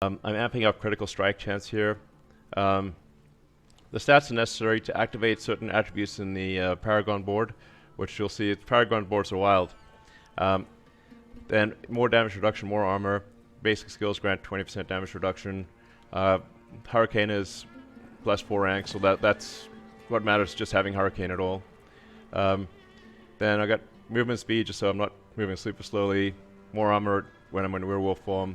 I'm amping up critical strike chance here. The stats are necessary to activate certain attributes in the Paragon board, which you'll see Paragon boards are wild. Then more damage reduction, more armor. Basic skills grant 20% damage reduction. Hurricane is +4 rank, so that's what matters, just having Hurricane at all. Then I got movement speed, just so I'm not moving super slowly. More armor when I'm in werewolf form.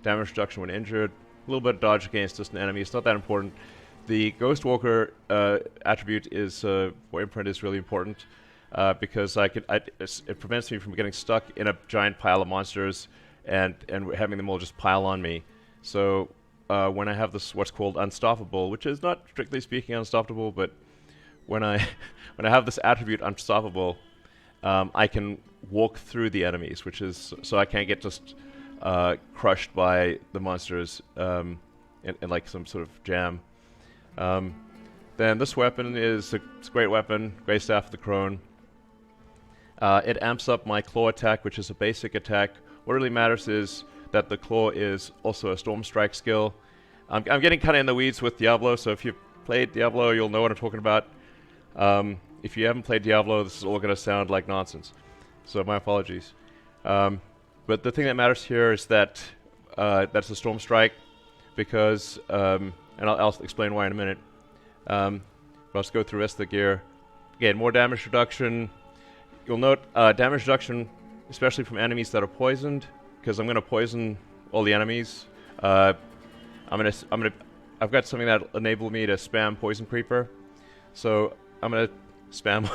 Damage reduction when injured. A little bit of dodge against just an enemy. It's not that important. The Ghost Walker attribute is for imprint is really important because it prevents me from getting stuck in a giant pile of monsters and having them all just pile on me. So when I have this what's called unstoppable, which is not strictly speaking unstoppable, but when I when I have this attribute unstoppable, I can walk through the enemies, which is so I can't get just crushed by the monsters in like some sort of jam. Then this weapon is it's a great weapon, Great Staff of the Crone. It amps up my claw attack, which is a basic attack. What really matters is that the claw is also a storm strike skill. I'm getting kind of in the weeds with Diablo, so if you've played Diablo, you'll know what I'm talking about. If you haven't played Diablo, this is all going to sound like nonsense. So my apologies. But the thing that matters here is that that's a storm strike, because and I'll explain why in a minute. Let's go through the rest of the gear. Again, more damage reduction. You'll note damage reduction, especially from enemies that are poisoned, because I'm going to poison all the enemies. I've got something that will enable me to spam Poison Creeper, so I'm going to spam.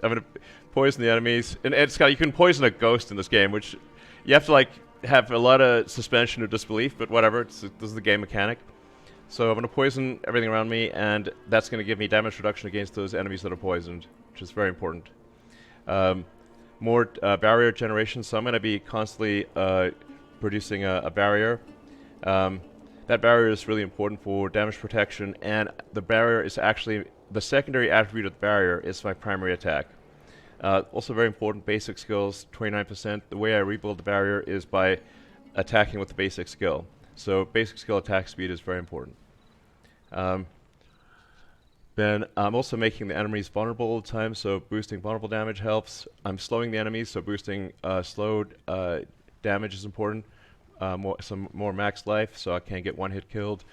I'm going to poison the enemies, and you can poison a ghost in this game, which you have to like have a lot of suspension of disbelief, but whatever. This is the game mechanic. So I'm going to poison everything around me, and that's going to give me damage reduction against those enemies that are poisoned, which is very important. More barrier generation, so I'm going to be constantly producing a barrier. That barrier is really important for damage protection, and the barrier is actually, the secondary attribute of the barrier is my primary attack. Also very important, basic skills, 29%. The way I rebuild the barrier is by attacking with the basic skill. So basic skill attack speed is very important. Then I'm also making the enemies vulnerable all the time, so boosting vulnerable damage helps. I'm slowing the enemies, so boosting slowed damage is important. Some more max life, so I can't get one hit killed.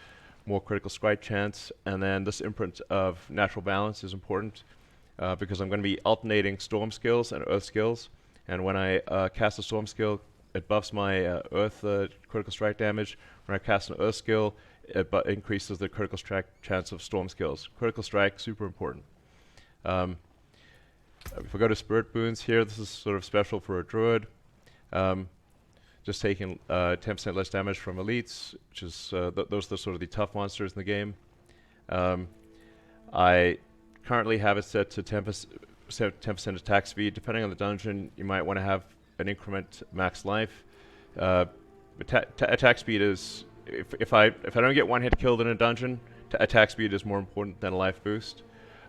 More critical strike chance, and then this imprint of natural balance is important because I'm going to be alternating storm skills and earth skills. And when I cast a storm skill, it buffs my earth critical strike damage. When I cast an earth skill, it increases the critical strike chance of storm skills. Critical strike, super important. If we go to spirit boons here, this is sort of special for a druid. Just taking 10% less damage from elites, which is those are sort of the tough monsters in the game. I currently have it set to 10% attack speed. Depending on the dungeon, you might want to have an increment max life. Attack speed is if I don't get one hit killed in a dungeon, attack speed is more important than a life boost.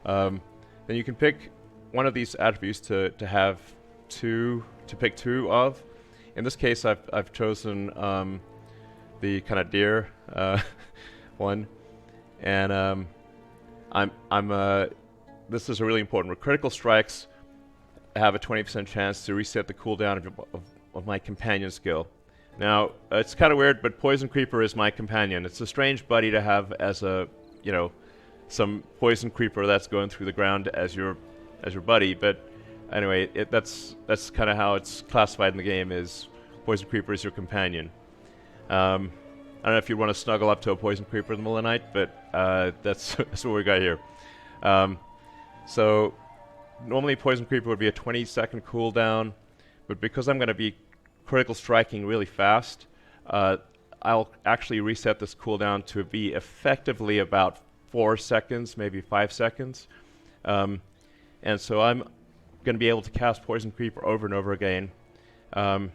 Then you can pick one of these attributes to pick two of. In this case, I've chosen the kind of deer one, and this is really important. With critical strikes, I have a 20% chance to reset the cooldown of my companion skill. Now it's kind of weird, but Poison Creeper is my companion. It's a strange buddy to have as a some Poison Creeper that's going through the ground as your buddy, but. Anyway, that's kind of how it's classified in the game, is Poison Creeper is your companion. I don't know if you want to snuggle up to a Poison Creeper in the middle of the night, but that's what we got here. So normally Poison Creeper would be a 20-second cooldown, but because I'm going to be critical striking really fast, I'll actually reset this cooldown to be effectively about 4 seconds, maybe 5 seconds. And so I'm going to be able to cast Poison Creeper over and over again. And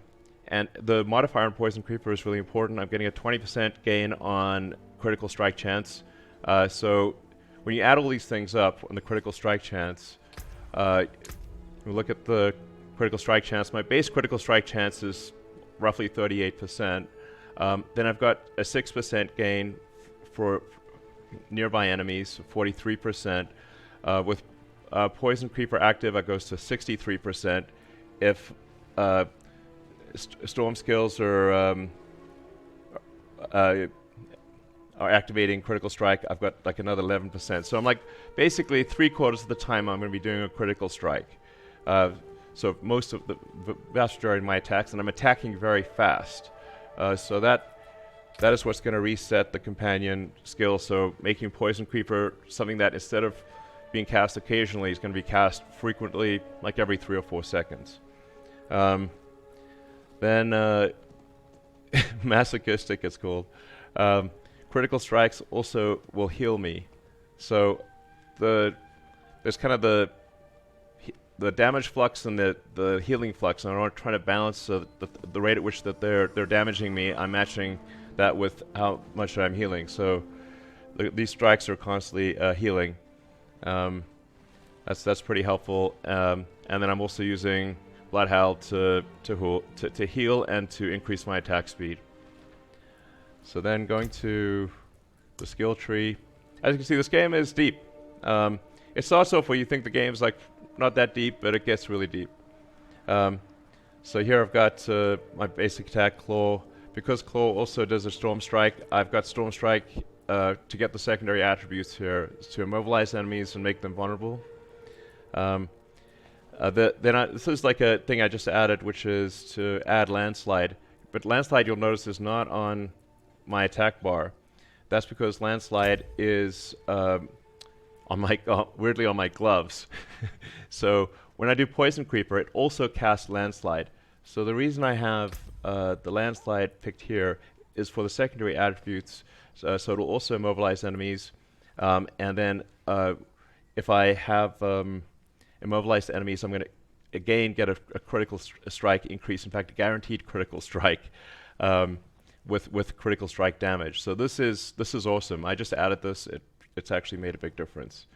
the modifier on Poison Creeper is really important. I'm getting a 20% gain on critical strike chance. So when you add all these things up on the critical strike chance, we look at the critical strike chance. My base critical strike chance is roughly 38%. Then I've got a 6% gain for nearby enemies, 43%. With Poison Creeper active, it goes to 63%. If storm skills are activating Critical Strike, I've got like another 11%. So I'm like basically 3/4 of the time I'm going to be doing a Critical Strike. So most of the vast majority of my attacks, and I'm attacking very fast. So that is what's going to reset the companion skill. So making Poison Creeper something that instead of being cast occasionally is going to be cast frequently, like every 3 or 4 seconds. Then masochistic, it's called. Critical strikes also will heal me. So there's kind of the damage flux and the healing flux, and I'm trying to balance the rate at which that they're damaging me. I'm matching that with how much I'm healing. So these strikes are constantly healing. That's pretty helpful. And then I'm also using Bloodhowl to heal and to increase my attack speed. So then going to the skill tree. As you can see, this game is deep. It starts off where you think the game's like not that deep, but it gets really deep. So here I've got my basic attack, Claw. Because Claw also does a Storm Strike, I've got Storm Strike to get the secondary attributes here, to immobilize enemies and make them vulnerable. This is like a thing I just added, which is to add Landslide. But Landslide, you'll notice, is not on my attack bar. That's because Landslide is on my weirdly on my gloves. So when I do Poison Creeper, it also casts Landslide. So the reason I have the Landslide picked here is for the secondary attributes. So it'll also immobilize enemies, and then if I have immobilized enemies, I'm going to again get a critical strike increase. In fact, a guaranteed critical strike. With critical strike damage. So this is awesome. I just added this. It's actually made a big difference,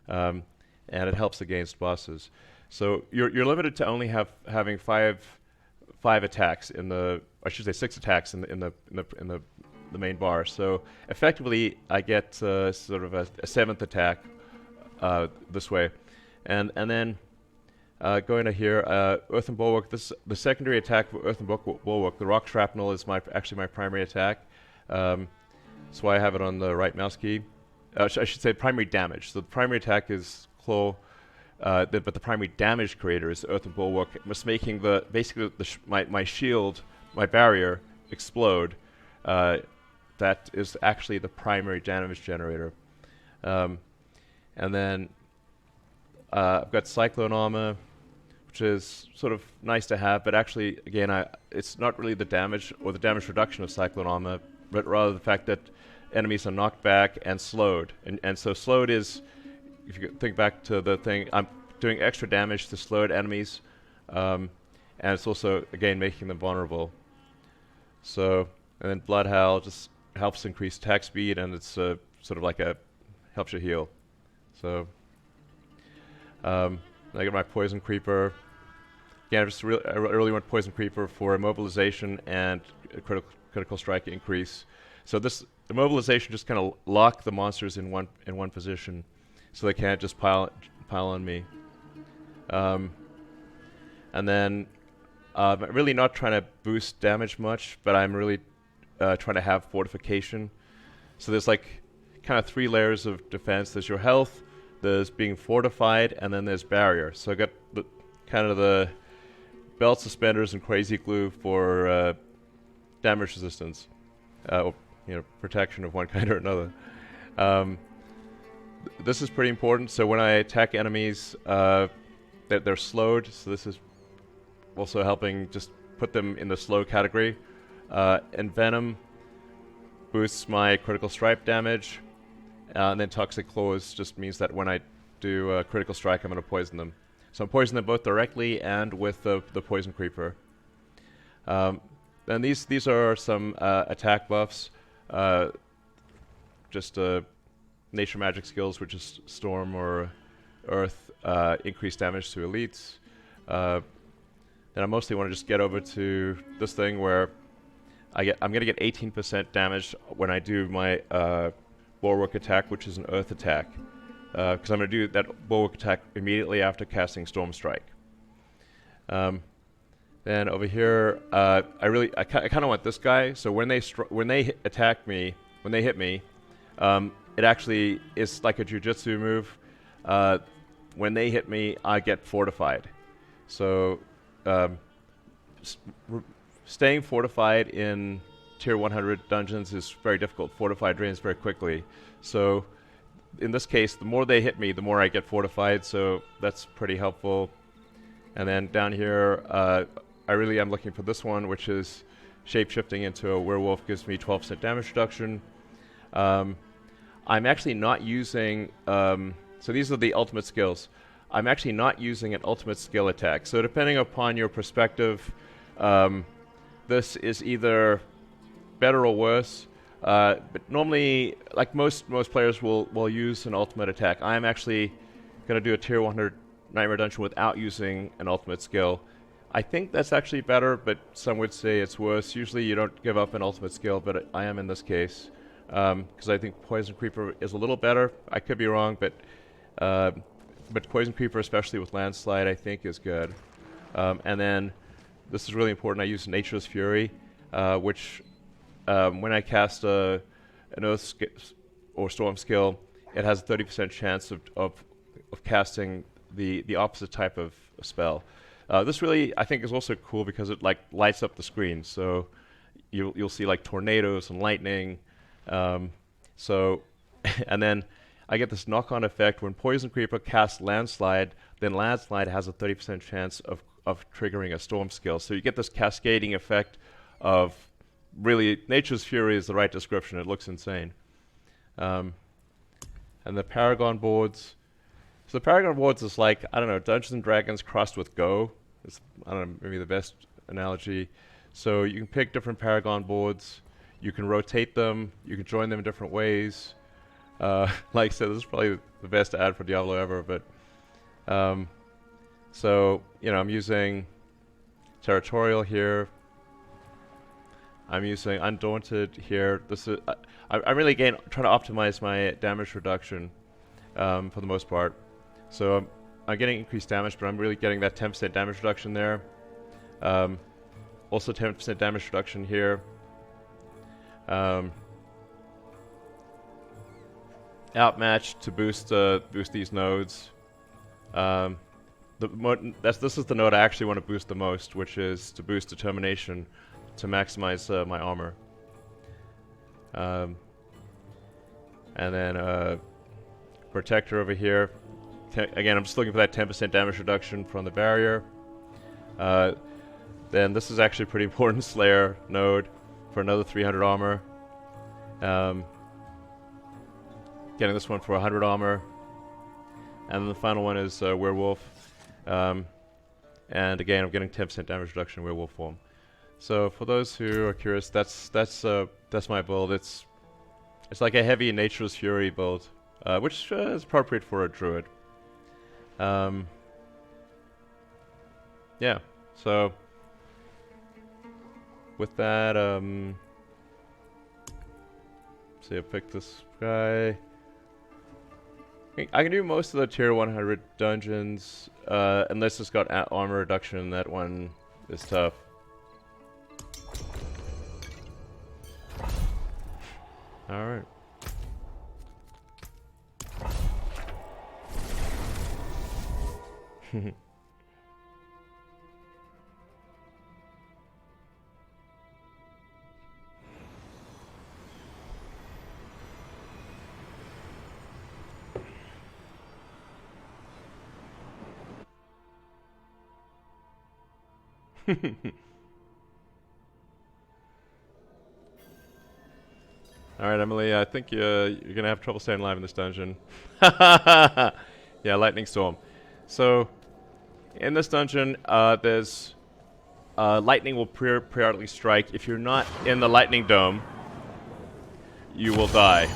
and it helps against bosses. So you're limited to only having five attacks in the, I should say 6 attacks in the main bar. So effectively, I get sort of a 7th attack this way, and then. Going to here, Earthen Bulwark. The secondary attack for Earthen Bulwark. The Rock Shrapnel is actually my primary attack. That's why I have it on the right mouse key. I should say primary damage. So the primary attack is Claw, but the primary damage creator is Earthen Bulwark. Just making my shield, my barrier, explode. That is actually the primary damage generator. And then I've got Cyclone Armor, which is sort of nice to have, but actually, again, it's not really the damage or the damage reduction of Cyclone Armor, but rather the fact that enemies are knocked back and slowed. And so slowed is, if you think back to the thing, I'm doing extra damage to slowed enemies, and it's also, again, making them vulnerable. So, and then Bloodhowl just helps increase attack speed, and it's sort of like helps you heal. So, I get my Poison Creeper. Again, I really want Poison Creeper for immobilization and a critical strike increase. So this immobilization just kind of lock the monsters in one position, so they can't just pile on me. And then I'm really not trying to boost damage much, but I'm really trying to have fortification. So there's like kind of 3 layers of defense. There's your health, there's being fortified, and then there's barrier. So I got kind of the belt suspenders and crazy glue for damage resistance, protection of one kind or another. This is pretty important. So when I attack enemies, they're slowed. So this is also helping just put them in the slow category. And Venom boosts my critical strike damage. And then Toxic Claws just means that when I do critical strike, I'm going to poison them. So I'm poisoning them both directly and with the Poison Creeper. And these are some attack buffs. Just nature magic skills, which is Storm or Earth, increased damage to elites. And I mostly want to just get over to this thing where I'm gonna get 18% damage when I do my bulwark attack, which is an earth attack, because I'm gonna do that bulwark attack immediately after casting Storm Strike. Then over here, I kind of want this guy. So when they attack me, when they hit me, it actually is like a jujitsu move. When they hit me, I get fortified. So staying fortified in tier 100 dungeons is very difficult. Fortified drains very quickly. So in this case, the more they hit me, the more I get fortified. So that's pretty helpful. And then down here, I really am looking for this one, which is shape-shifting into a werewolf, gives me 12% damage reduction. I'm actually not using... so these are the ultimate skills. I'm actually not using an ultimate skill attack. So depending upon your perspective, this is either better or worse. But normally, like most players will use an ultimate attack. I am actually going to do a tier 100 Nightmare Dungeon without using an ultimate skill. I think that's actually better, but some would say it's worse. Usually you don't give up an ultimate skill, but I am in this case. Because I think Poison Creeper is a little better. I could be wrong, but Poison Creeper, especially with Landslide, I think is good. And then, this is really important, I use Nature's Fury, which when I cast an Earth or Storm skill, it has a 30% chance of casting the opposite type of spell. This really, I think, is also cool because it like lights up the screen. So you'll see like tornadoes and lightning. So, and then I get this knock-on effect when Poison Creeper casts Landslide. Then Landslide has a 30% chance of triggering a Storm skill. So you get this cascading effect of really Nature's Fury is the right description. It looks insane. And the Paragon boards. So the Paragon boards is like, I don't know, Dungeons and Dragons crossed with Go. It's, I don't know, maybe the best analogy. So you can pick different Paragon boards. You can rotate them. You can join them in different ways. Like I said, this is probably the best ad for Diablo ever. But so I'm using Territorial here. I'm using Undaunted here. This is I'm really trying to optimize my damage reduction for the most part. So I'm getting increased damage, but I'm really getting that 10% damage reduction there. Also 10% damage reduction here. Outmatch to boost these nodes. This is the node I actually want to boost the most, which is to boost Determination to maximize my armor. And then Protector over here. Again, I'm just looking for that 10% damage reduction from the barrier. Then this is actually a pretty important Slayer node for another 300 armor. Getting this one for 100 armor. And then the final one is Werewolf. And again, I'm getting 10% damage reduction in Werewolf form. So for those who are curious, that's my build. It's like a heavy Nature's Fury build, which is appropriate for a druid. Yeah, so with that, see, I'll pick this guy. I can do most of the tier 100 dungeons, unless it's got armor reduction. That one is tough. All right. Alright, Emily, I think you're gonna have trouble staying alive in this dungeon. Yeah, Lightning Storm. So, in this dungeon, there's lightning will periodically strike. If you're not in the lightning dome, you will die.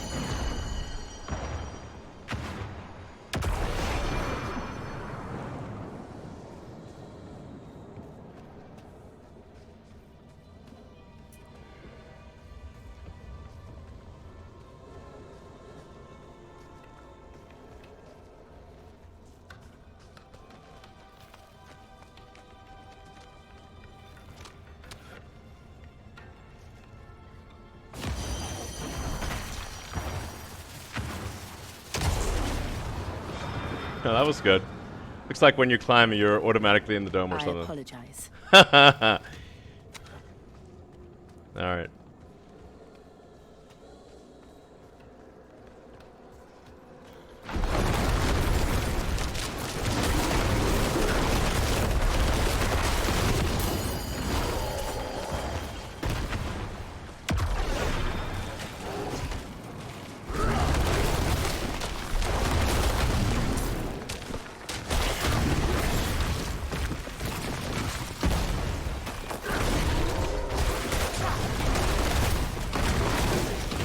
That was good. Looks like when you climb, you're automatically in the dome or something. I apologize. Alright.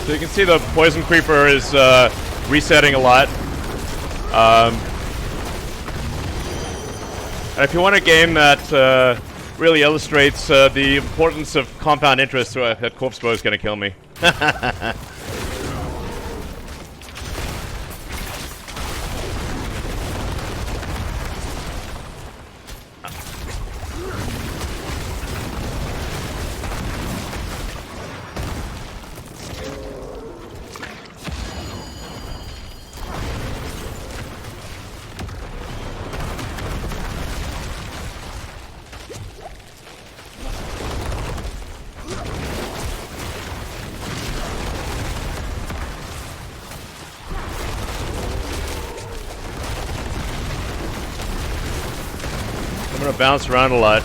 So you can see the poison creeper is resetting a lot. And if you want a game that really illustrates the importance of compound interest, that corpse bow is going to kill me. I'm gonna bounce around a lot.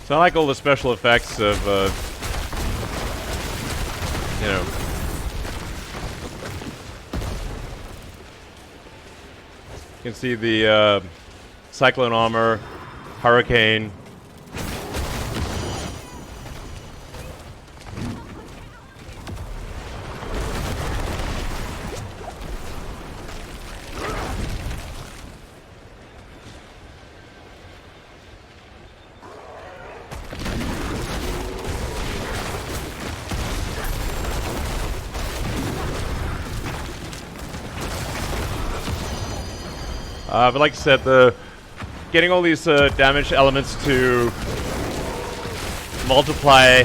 So I like all the special effects of, you know, you can see the cyclone armor, hurricane. But like I said, getting all these damage elements to multiply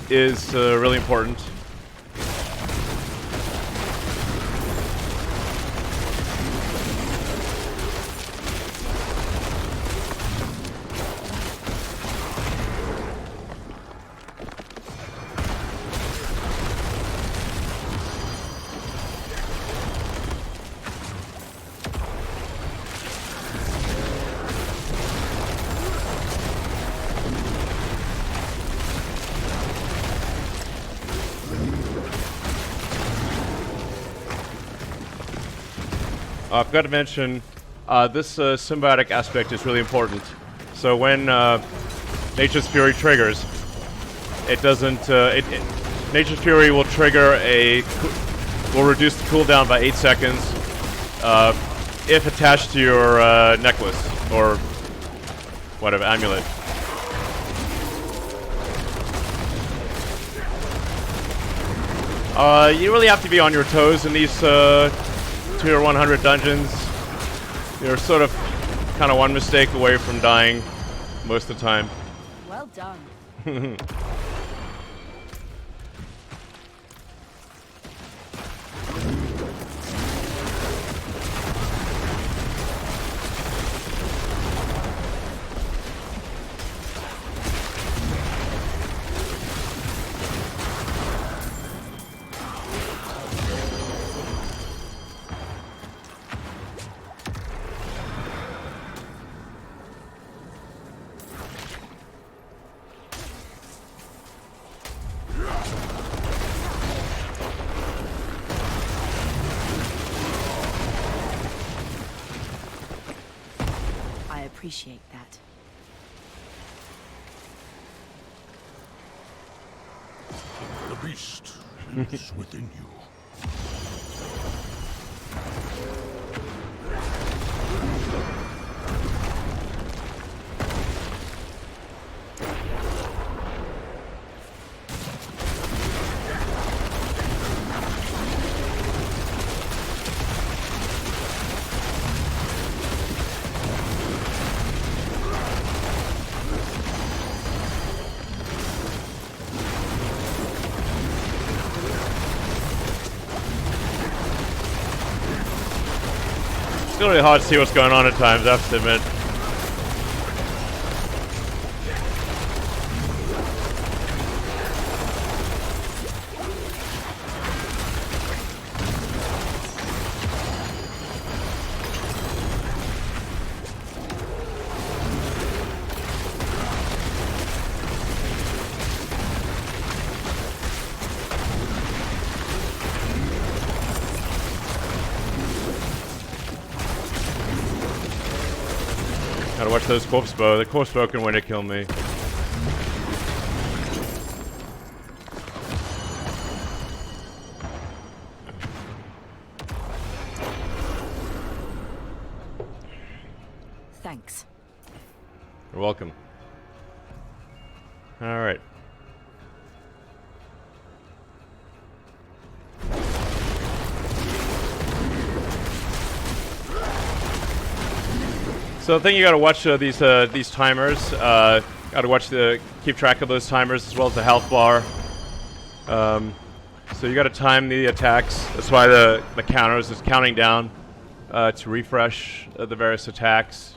is really important. I forgot to mention, this symbiotic aspect is really important. So when Nature's Fury triggers, it doesn't. Nature's Fury will trigger will reduce the cooldown by 8 seconds if attached to your necklace or whatever amulet. You really have to be on your toes in these Tier 100 dungeons. You're sort of kind of one mistake away from dying most of the time. Well done. Appreciate that. beast lives within you. It's really hard to see what's going on at times, I have to admit. Gotta watch those corpse bow. The corpse bow can win to kill me. Thanks. You're welcome. Alright. So I think you gotta watch these timers. Gotta watch keep track of those timers as well as the health bar. So you gotta time the attacks. That's why the counters is counting down to refresh the various attacks.